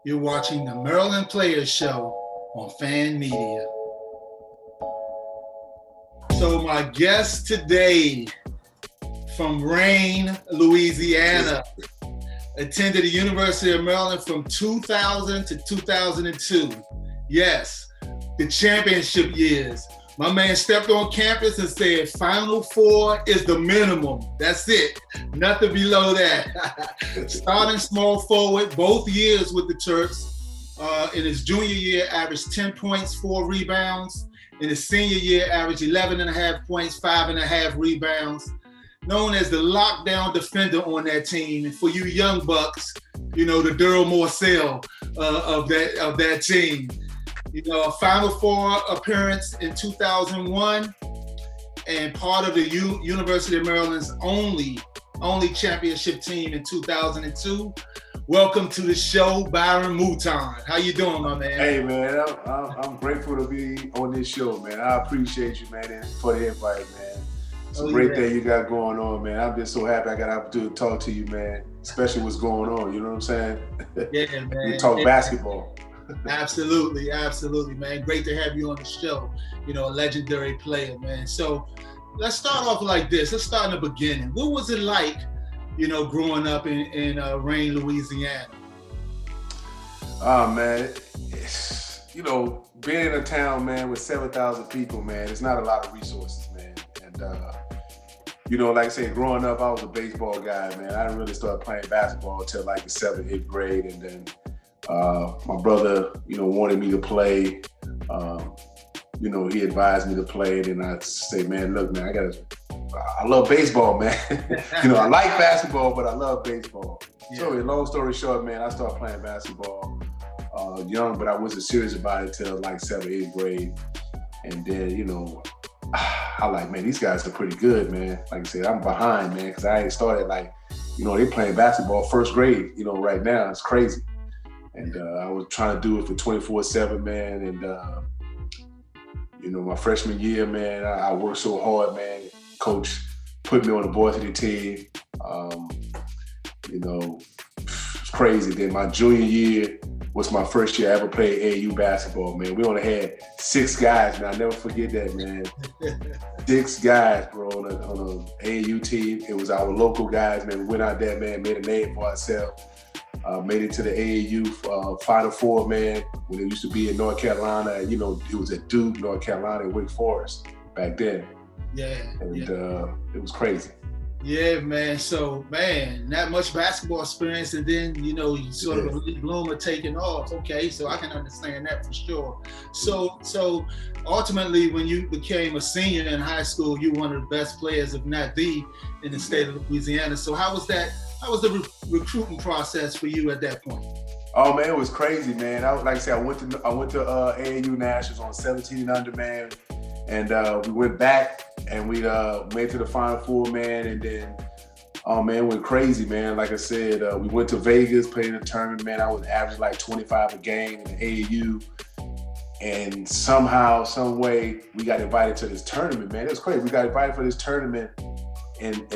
You're watching the Maryland Players Show on Fan Media. So my guest today from Rayne, Louisiana, attended the University of Maryland from 2000 to 2002. Yes, the championship years. My man stepped on campus and said, Final Four is the minimum. That's it. Nothing below that. Starting small forward, both years with the Terps. In his junior year, averaged 10 points, 4 rebounds. In his senior year, averaged 11.5 points, 5.5 rebounds. Known as the lockdown defender on that team. And for you young bucks, you know, the Daryl Morcell of that team. You know, a Final Four appearance in 2001 and part of the University of Maryland's only championship team in 2002. Welcome to the show, Byron Mouton. How you doing, my man? Hey, man, I'm grateful to be on this show, man. I appreciate you, man, and for the invite, man. It's a great thing you got going on, man. I'm just so happy I got an opportunity to talk to you, man, especially what's going on, you know what I'm saying? Yeah, man. We talk basketball. Absolutely, man. Great to have you on the show. You know, a legendary player, man. So let's start off like this. Let's start in the beginning. What was it like, you know, growing up in Rayne, Louisiana? Oh, man, you know, being in a town, man, with 7,000 people, man, it's not a lot of resources, man. And, you know, like I say, growing up, I was a baseball guy, man. I didn't really start playing basketball until like the 7th, 8th grade. And then my brother, you know, wanted me to play. You know, he advised me to play. And I say, man, look, man, I love baseball, man. You know, I like basketball, but I love baseball. Yeah. So long story short, man, I started playing basketball young, but I wasn't serious about it till like 7th, 8th grade. And then, you know, I like, man, these guys are pretty good, man. Like I said, I'm behind, man, because I ain't started like, you know, they playing basketball 1st grade, you know, right now. It's crazy. And I was trying to do it for 24/7, man. And, you know, my freshman year, man, I worked so hard, man. Coach put me on the varsity team. You know, it's crazy. Then my junior year was my first year I ever played AAU basketball, man. We only had 6 guys, man. I'll never forget that, man. 6 guys, bro, on an AAU team. It was our local guys, man. We went out there, man, made a name for ourselves. Made it to the AAU Final Four, man, when it used to be in North Carolina. You know, it was at Duke, North Carolina, and Wake Forest back then. Yeah. And it was crazy. Yeah, man. So, man, not much basketball experience, and then, you know, you sort of a late bloomer taking off. Okay, so I can understand that for sure. So ultimately, when you became a senior in high school, you were one of the best players, if not the, in the state of Louisiana. So how was that? How was the recruiting process for you at that point? Oh, man, it was crazy, man. Like I said, I went to AAU Nationals on 17 and under, man, and we went back and we made to the Final Four, man, and then, oh, man, it went crazy, man. Like I said, we went to Vegas, played in a tournament, man. I was averaging like 25 a game in the AAU, and somehow, some way, we got invited to this tournament, man. It was crazy. We got invited for this tournament in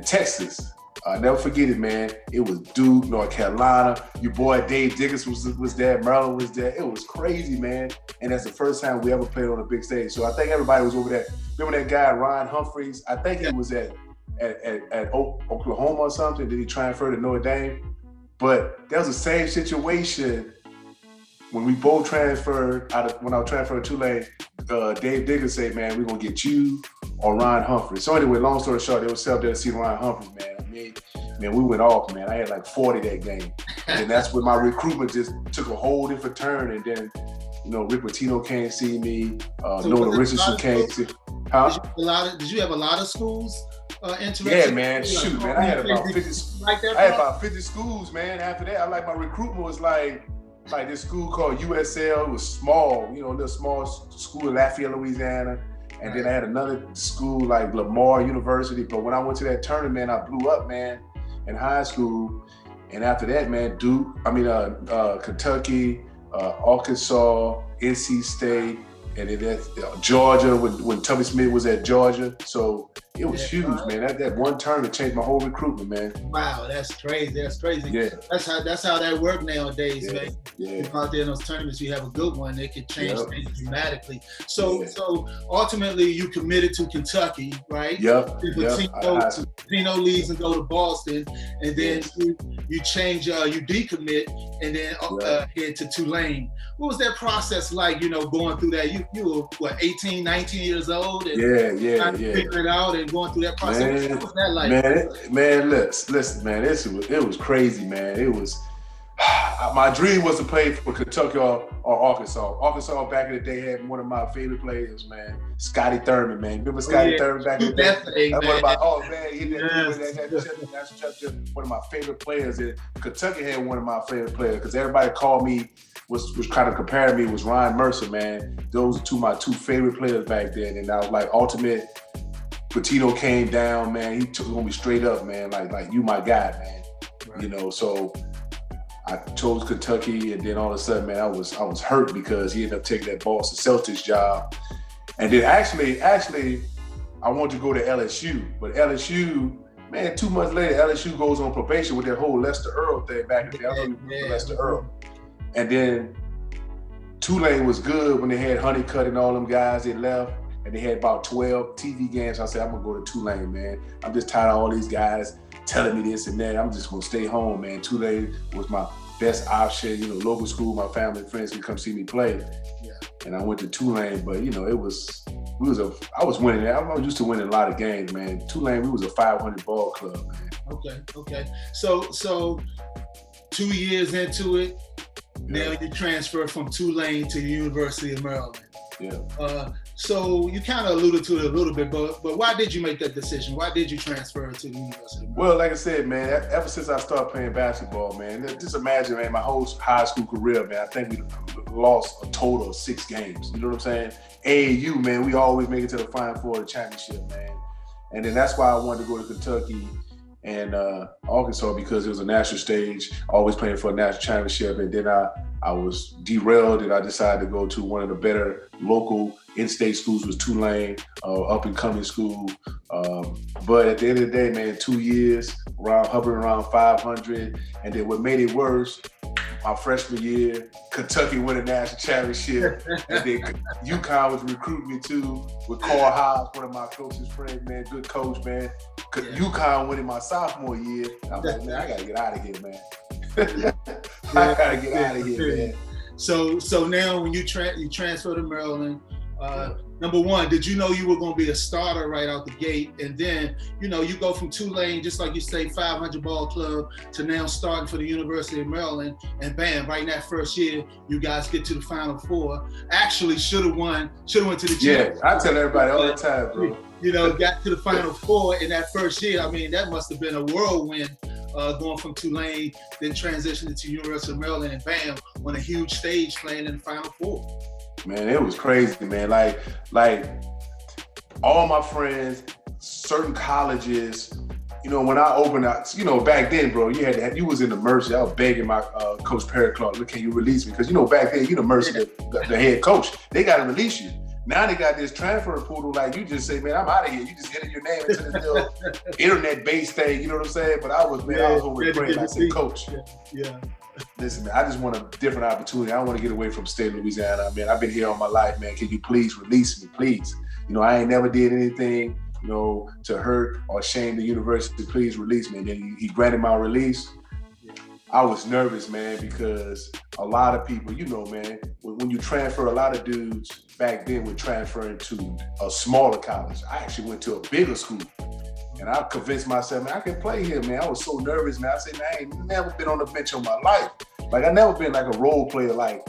Texas. I'll never forget it, man. It was Duke, North Carolina. Your boy Dave Diggins was there. Maryland was there. It was crazy, man. And that's the first time we ever played on a big stage. So I think everybody was over there. Remember that guy, Ryan Humphreys? I think he was at Oklahoma or something. Did he transfer to Notre Dame? But that was the same situation when we both transferred when I was transferred to Tulane. Dave Diggins said, man, we're going to get you or Ryan Humphreys. So anyway, long story short, they were set up there to see Ryan Humphreys, man. Man, we went off, man. I had like 40 that game. And that's when my recruitment just took a whole different turn. And then, you know, Rick Pitino came see me. Nolan Richardson came see me. Huh? Did you have a lot of schools interested? Yeah, man. Shoot, man. I had about 50. I had about 50 schools, man. After that, my recruitment was like this school called USL. It was small, you know, a little small school in Lafayette, Louisiana. And then I had another school like Lamar University. But when I went to that tournament, I blew up, man, in high school. And after that, man, Kentucky, Arkansas, NC State, And then that's Georgia when Tubby Smith was at Georgia. So it was huge, man. That one tournament changed my whole recruitment, man. Wow, that's crazy. That's crazy. Yeah. That's how that works nowadays, man. Yeah. You go out there in those tournaments, you have a good one, it could change things dramatically. So ultimately you committed to Kentucky, right? Yep. Pino leaves and go to Boston, and then you change, you decommit, and then head to Tulane. What was that process like, going through that? You were, what, 18, 19 years old? And trying to figure it out and going through that process. Man, what was that like? Man, listen, man, it was crazy, man. It was, my dream was to play for Kentucky or Arkansas. Arkansas back in the day had one of my favorite players, man, Scotty Thurman, man. Remember Scotty Thurman back in the day? That's one of my, he did that's one of my favorite players. And Kentucky had one of my favorite players because everybody called me, was kind of comparing me, was Ryan Mercer, man. Those are my two favorite players back then. And I was like, ultimate, Patino came down, man. He took on me straight up, man. Like you my guy, man. Right. So I chose Kentucky, and then all of a sudden, man, I was hurt because he ended up taking that Boston Celtics job. And then actually, I wanted to go to LSU, but LSU, man, 2 months later, LSU goes on probation with that whole Lester Earl thing back in the day. I don't remember Lester Earl. And then Tulane was good when they had Honeycutt and all them guys. They left, and they had about 12 TV games. I said, I'm gonna go to Tulane, man. I'm just tired of all these guys telling me this and that. I'm just gonna stay home, man. Tulane was my best option. Local school, my family and friends could come see me play. Yeah. And I went to Tulane, but I was winning. I was used to winning a lot of games, man. Tulane, we was a 500 ball club, man. Okay. So 2 years into it, now you transfer from Tulane to the University of Maryland. Yeah. So you kind of alluded to it a little bit, but why did you make that decision? Why did you transfer to the University of Maryland? Well, like I said, man, ever since I started playing basketball, man, just imagine, man, my whole high school career, man, I think we lost a total of 6 games. You know what I'm saying? AAU, man, we always make it to the Final Four of the championship, man. And then that's why I wanted to go to Kentucky and Arkansas, because it was a national stage, always playing for a national championship. And then I was derailed, and I decided to go to one of the better local in-state schools, was Tulane, up-and-coming school. But at the end of the day, man, 2 years, hovering around 500. And then what made it worse, my freshman year, Kentucky won a national championship. And then UConn was recruiting me too, with Carl Hobbs, one of my closest friends, man, good coach, man. UConn winning my sophomore year. I'm like, man, I gotta get out of here, man. I gotta get out of here, man. So now when you transfer to Maryland, number one, did you know you were going to be a starter right out the gate? And then, you go from Tulane, just like you say, 500 ball club, to now starting for the University of Maryland. And bam, right in that first year, you guys get to the Final Four. Actually, should have went to the championship. Yeah, I tell everybody all the time, bro. Got to the Final Four in that first year. I mean, that must have been a whirlwind. Going from Tulane, then transitioning to University of Maryland, and bam, on a huge stage playing in the Final Four. Man, it was crazy, man. Like all my friends, certain colleges, when I opened up, back then, bro, you was in the Mercy. I was begging my coach Perry Clark, look, can you release me? Because back then, the Mercy, the head coach, they got to release you. Now they got this transfer portal, like you just say, man, I'm out of here. You just enter your name into this little internet-based thing, you know what I'm saying? But I was over praying. I said, Coach, listen, man, I just want a different opportunity. I want to get away from state of Louisiana, man. I've been here all my life, man. Can you please release me, please? I ain't never did anything, to hurt or shame the university. Please release me. And then he granted my release. I was nervous, man, because a lot of people, man, when you transfer, a lot of dudes back then were transferring to a smaller college. I actually went to a bigger school, and I convinced myself, man, I can play here, man. I was so nervous, man. I said, man, I ain't never been on the bench in my life. Like, I never been like a role player, like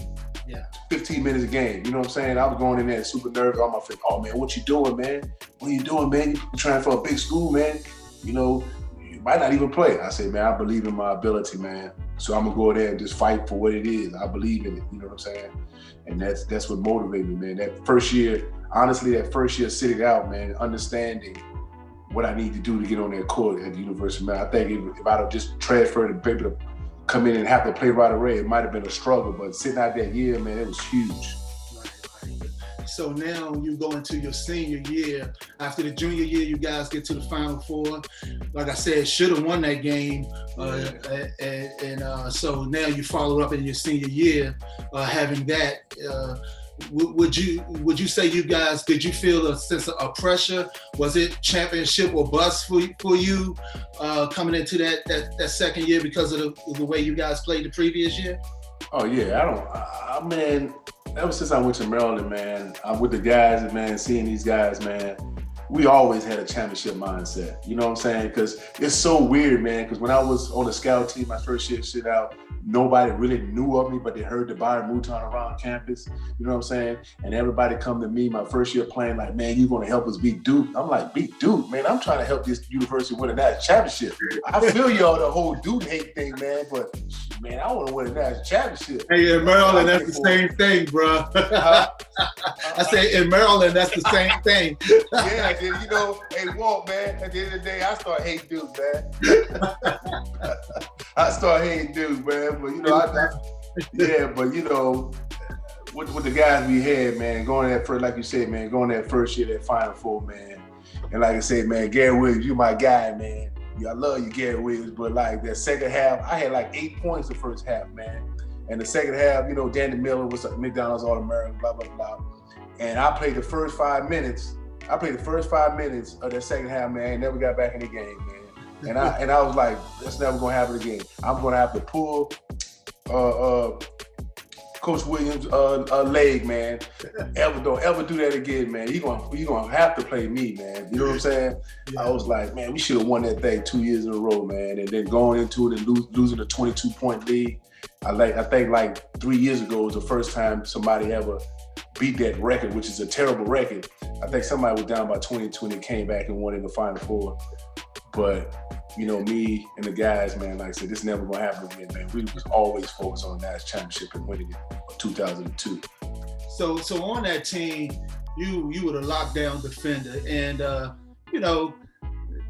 15 minutes a game. You know what I'm saying? I was going in there super nervous. All my friends, oh, man, what you doing, man? What are you doing, man? You trying for a big school, man? You might not even play. I said, man, I believe in my ability, man. So I'm gonna go there and just fight for what it is. I believe in it, you know what I'm saying? And that's what motivated me, man. That first year sitting out, man, understanding what I need to do to get on that court at the University of Maryland. I think if I'd have just transferred and be able to come in and have to play right away, it might have been a struggle. But sitting out that year, man, it was huge. So now you go into your senior year. After the junior year, you guys get to the Final Four. Like I said, should have won that game. So now you follow up in your senior year, having that. Would you say you guys, did you feel a sense of pressure? Was it championship or bust for you coming into that second year because of the way you guys played the previous year? Oh yeah, man, ever since I went to Maryland, man, I'm with the guys, man, seeing these guys, man, we always had a championship mindset. You know what I'm saying? Because it's so weird, man, because when I was on the scout team, my first year sit out, nobody really knew of me, but they heard the Byron Mouton around campus. You know what I'm saying? And everybody come to me my first year playing like, man, you're going to help us beat Duke. I'm like, beat Duke? Man, I'm trying to help this university win a national championship. I feel y'all the whole Duke hate thing, man, but man, I want to win a national championship. Hey, in Maryland, that's the same thing, bro. I say in Maryland, that's the same thing. Yeah, you know, hey, Walt, man, at the end of the day, I start hating Duke, man. I start hating Duke, man. But, you know, but, you know, with the guys we had, man, going that first, like you said, man, going that first year, that Final Four, man. And like I said, man, Gary Williams, you my guy, man. I love you, Gary Williams, but like that second half, I had like 8 points the first half, man. And the second half, you know, Danny Miller was a McDonald's All-American, blah, blah, blah. And I played the first 5 minutes. of that second half, man. Never got back in the game, man. And I was like, that's never gonna happen again. I'm gonna have to pull Coach Williams' leg, man. Don't ever do that again, man. You gonna have to play me, man. You know what I'm saying? Yeah. I was like, man, we should have won that thing 2 years in a row, man. And then going into it and losing a 22-point lead. I think like 3 years ago was the first time somebody ever beat that record, which is a terrible record. I think somebody was down by 22 and came back and won in the Final Four. But you know, me and the guys, man, like I said, this never gonna happen again, man. We was always focused on the national championship and winning it in 2002. So on that team, you were the lockdown defender, and you know,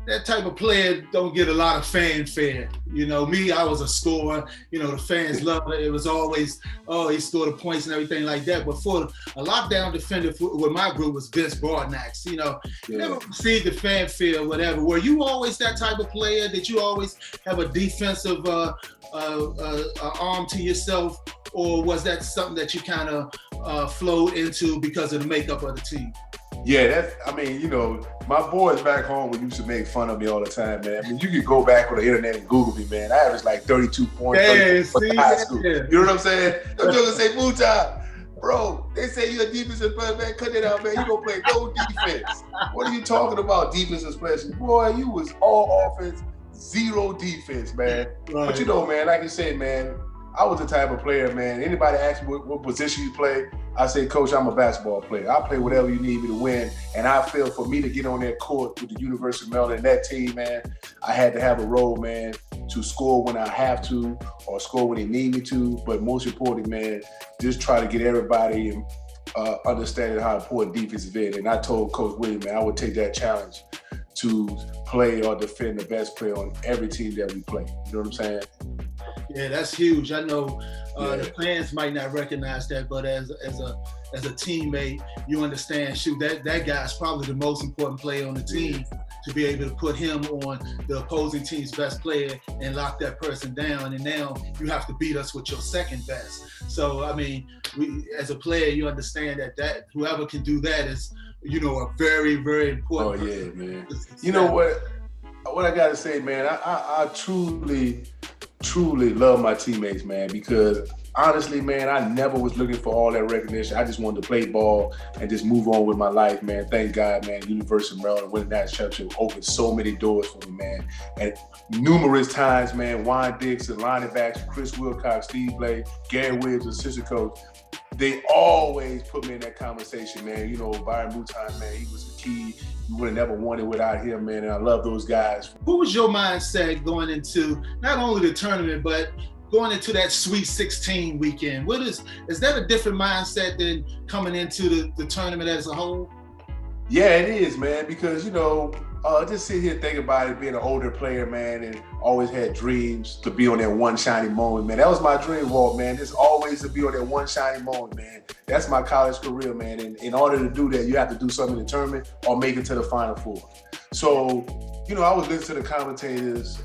that type of player don't get a lot of fanfare. You know, me, I was a scorer. You know, the fans loved it. It was always, oh, he scored the points and everything like that. But for a lockdown defender with my group was Vince Broadnax. You know, never received the fanfare or whatever. Were you always that type of player? Did you always have a defensive arm to yourself? Or was that something that you kind of flowed into because of the makeup of the team? Yeah, I mean, you know, my boys back home used to make fun of me all the time, man. I mean, you could go back on the internet and Google me, man. I averaged like 32 points in high school. You know what I'm saying? I'm just gonna say, Mouton, bro, they say you're a defensive player, man. Cut it out, man. You don't play no defense. What are you talking about, defensive players? Boy, you was all offense, zero defense, man. Right. But you know, man, like you said, man, I was the type of player, man. Anybody ask me what position you play, I say, Coach, I'm a basketball player. I play whatever you need me to win. And I feel for me to get on that court with the University of Maryland, that team, man, I had to have a role, man, to score when I have to or score when they need me to. But most importantly, man, just try to get everybody understanding how important defense is. And I told Coach Williams, man, I would take that challenge to play or defend the best player on every team that we play. You know what I'm saying? Yeah, that's huge. I know the fans might not recognize that, but as a teammate, you understand, shoot, that guy's probably the most important player on the team, to be able to put him on the opposing team's best player and lock that person down. And now you have to beat us with your second best. So, I mean, as a player, you understand that whoever can do that is, you know, a very, very important person. Oh, yeah, man. You know what I got to say, man, I truly love my teammates, man, because honestly, man, I never was looking for all that recognition. I just wanted to play ball and just move on with my life, man. Thank God, man, University of Maryland winning that championship opened so many doors for me, man. And numerous times, man, Juan Dixon, linebackers, Chris Wilcox, Steve Blake, Gary Williams, assistant coach, they always put me in that conversation, man. You know, Byron Mouton, man, he was the key. You would have never won it without him, man, and I love those guys. What was your mindset going into not only the tournament, but going into that Sweet 16 weekend? Is that a different mindset than coming into the tournament as a whole? Yeah, it is, man, because, you know, Just sit here and think about it, being an older player, man, and always had dreams to be on that one shiny moment, man. That was my dream, Walt, man. Just always to be on that one shiny moment, man. That's my college career, man. And in order to do that, you have to do something in the tournament or make it to the Final Four. So, I was listening to the commentators,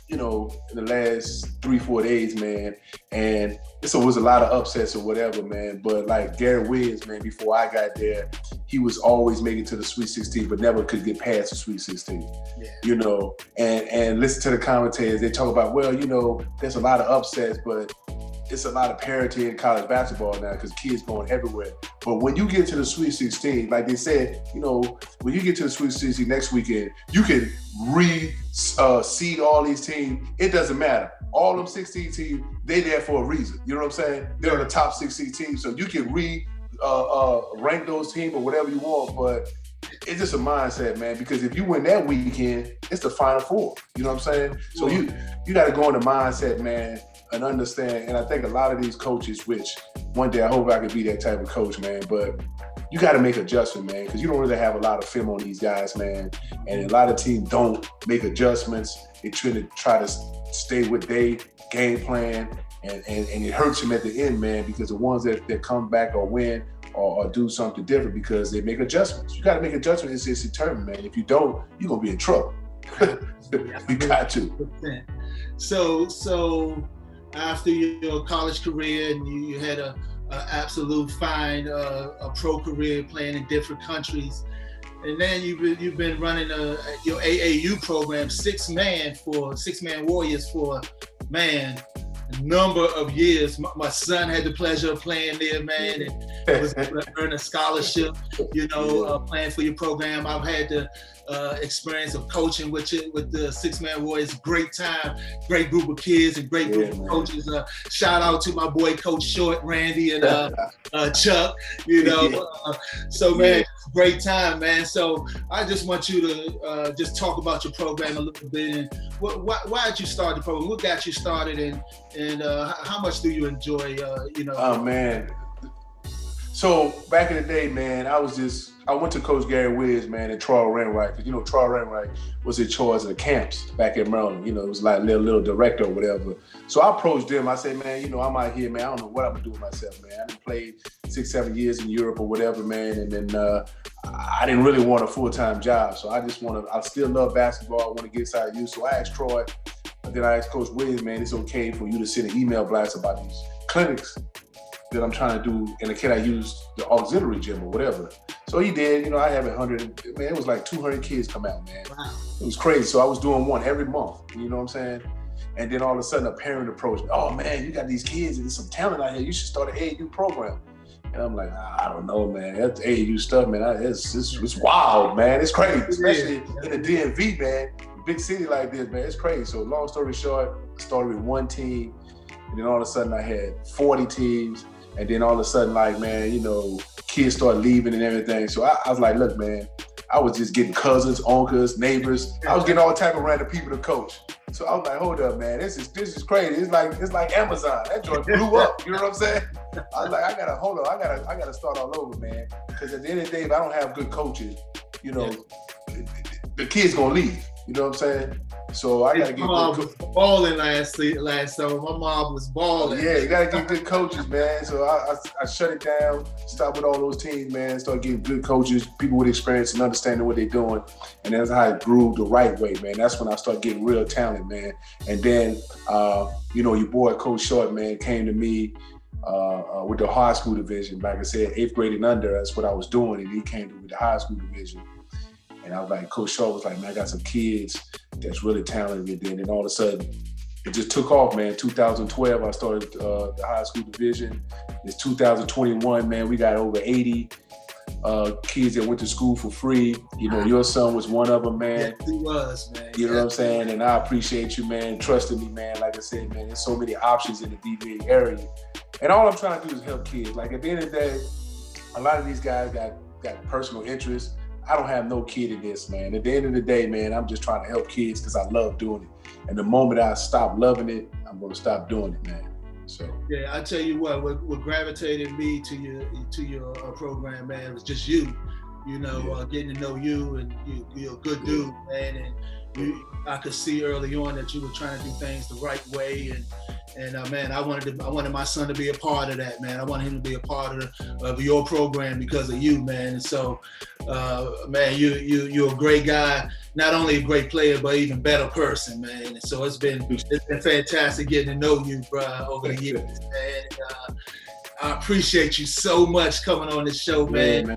in the last 3-4 days, man. And so it was a lot of upsets or whatever, man. But like Gary Wiz, man, before I got there, he was always making it to the Sweet 16, but never could get past the Sweet 16. Yeah. And listen to the commentators. They talk about, well, there's a lot of upsets, but it's a lot of parity in college basketball now because kids going everywhere. But when you get to the Sweet 16, like they said, when you get to the Sweet 16 next weekend, you can seed all these teams. It doesn't matter. All them 16 teams, they there for a reason. You know what I'm saying? They're the top 16 teams, so you can rank those teams or whatever you want, but it's just a mindset, man, because if you win that weekend, it's the Final Four. You know what I'm saying? So you got to go in the mindset, man, and understand. And I think a lot of these coaches, which one day I hope I could be that type of coach, man, but you got to make adjustments, man, because you don't really have a lot of film on these guys, man. And a lot of teams don't make adjustments. They try to stay with their game plan, and it hurts them at the end, man, because the ones that come back or win or do something different because they make adjustments. You got to make adjustments. It's determined, man. If you don't, you're going to be in trouble. You got to. So after your college career and you had a absolute fine a pro career playing in different countries, and then you've been running your AAU program, six man warriors for a number of years. My son had the pleasure of playing there, man, and was able to earn a scholarship, playing for your program. I've had the experience of coaching with the six-man warriors. Great time, great group of kids and great group of coaches. Shout out to my boy Coach Short, Randy, and Chuck. So man, great time, man. So I just want you to just talk about your program a little bit, and why did you start the program? What got you started, and how much do you enjoy? Oh man. So back in the day, man, I went to Coach Gary Wiz, man, and Troy Renwright, because Troy Renwright was in charge of the camps back in Maryland. It was like little director or whatever. So I approached them. I said, man, I'm out here, man. I don't know what I'm gonna do with myself, man. I done played 6-7 years in Europe or whatever, man, and then I didn't really want a full-time job. So I still love basketball. I want to get inside of you. So I asked Troy, and then I asked Coach Wiz, man, it's okay for you to send an email blast about these clinics that I'm trying to do, and can I use the auxiliary gym or whatever? So he did. I have 100. Man, it was like 200 kids come out, man. Wow. It was crazy. So I was doing one every month. You know what I'm saying? And then all of a sudden, a parent approached me. Oh man, you got these kids and there's some talent out here. You should start an AAU program. And I'm like, I don't know, man. That's AAU stuff, man. It's wild, man. It's crazy, especially in the DMV, man. Big city like this, man. It's crazy. So long story short, I started with one team, and then all of a sudden I had 40 teams. And then all of a sudden, like, man, kids start leaving and everything. So I was like, look, man, I was just getting cousins, uncles, neighbors. I was getting all type of random people to coach. So I was like, hold up, man, this is crazy. It's like Amazon. That joint blew up. You know what I'm saying? I was like, I gotta start all over, man. Because at the end of the day, if I don't have good coaches, the kids gonna leave. You know what I'm saying? So I gotta get good coaches. Balling last summer. My mom was balling. Yeah, you gotta get good coaches, man. So I shut it down, stopped with all those teams, man. Start getting good coaches, people with experience and understanding what they're doing. And that's how it grew the right way, man. That's when I started getting real talent, man. And then, your boy Coach Short, man, came to me with the high school division. Like I said, 8th grade and under, that's what I was doing. And he came to me with the high school division. And I was like, Coach Shaw was like, man, I got some kids that's really talented. And then all of a sudden, it just took off, man. 2012, I started the high school division. It's 2021, man. We got over 80 kids that went to school for free. Your son was one of them, man. Yeah, he was, man. You know what I'm saying? And I appreciate you, man, trusting me, man. Like I said, man, there's so many options in the DVA area. And all I'm trying to do is help kids. Like, at the end of the day, a lot of these guys got personal interests. I don't have no kid in this, man. At the end of the day, man, I'm just trying to help kids because I love doing it. And the moment I stop loving it, I'm going to stop doing it, man. So yeah, I tell you what gravitated me to your program, man, was just you. getting to know you, and you're a good dude, man. And I could see early on that you were trying to do things the right way, and man, I wanted my son to be a part of that, man. I wanted him to be a part of your program because of you, man. And so, man, you're a great guy, not only a great player, but even better person, man. And so it's been fantastic getting to know you, bro, over the years, man. And, I appreciate you so much coming on the show, man. Man.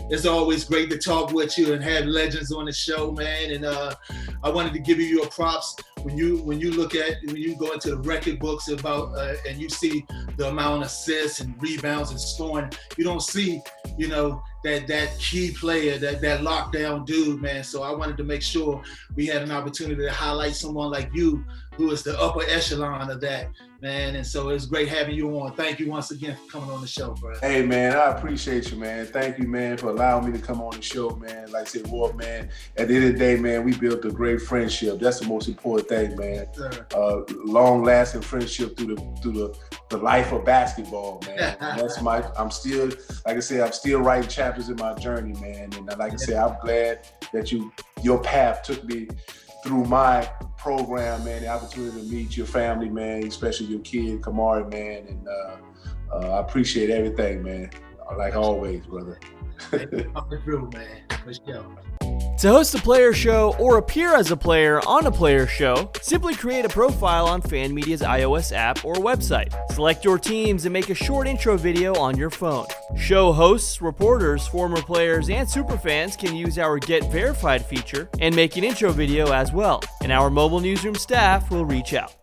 It's always great to talk with you and have legends on the show, man. And I wanted to give you your props when you go into the record books about and you see the amount of assists and rebounds and scoring. You don't see, that key player, that lockdown dude, man. So I wanted to make sure we had an opportunity to highlight someone like you, who is the upper echelon of that, man. And so it's great having you on. Thank you once again for coming on the show, bro. Hey, man, I appreciate you, man. Thank you, man, for allowing me to come on the show, man. Like I said, Walt, man, at the end of the day, man, we built a great friendship. That's the most important thing, man. Long-lasting friendship through the life of basketball, man. I'm still writing chapters in my journey, man. And like I said, I'm glad that your path took me through my program, man, the opportunity to meet your family, man, especially your kid, Kamari, man. And I appreciate everything, man. Like always, brother. Coming through, man. For sure. To host a player show or appear as a player on a player show, simply create a profile on Fan Media's iOS app or website. Select your teams and make a short intro video on your phone. Show hosts, reporters, former players, and superfans can use our Get Verified feature and make an intro video as well, and our mobile newsroom staff will reach out.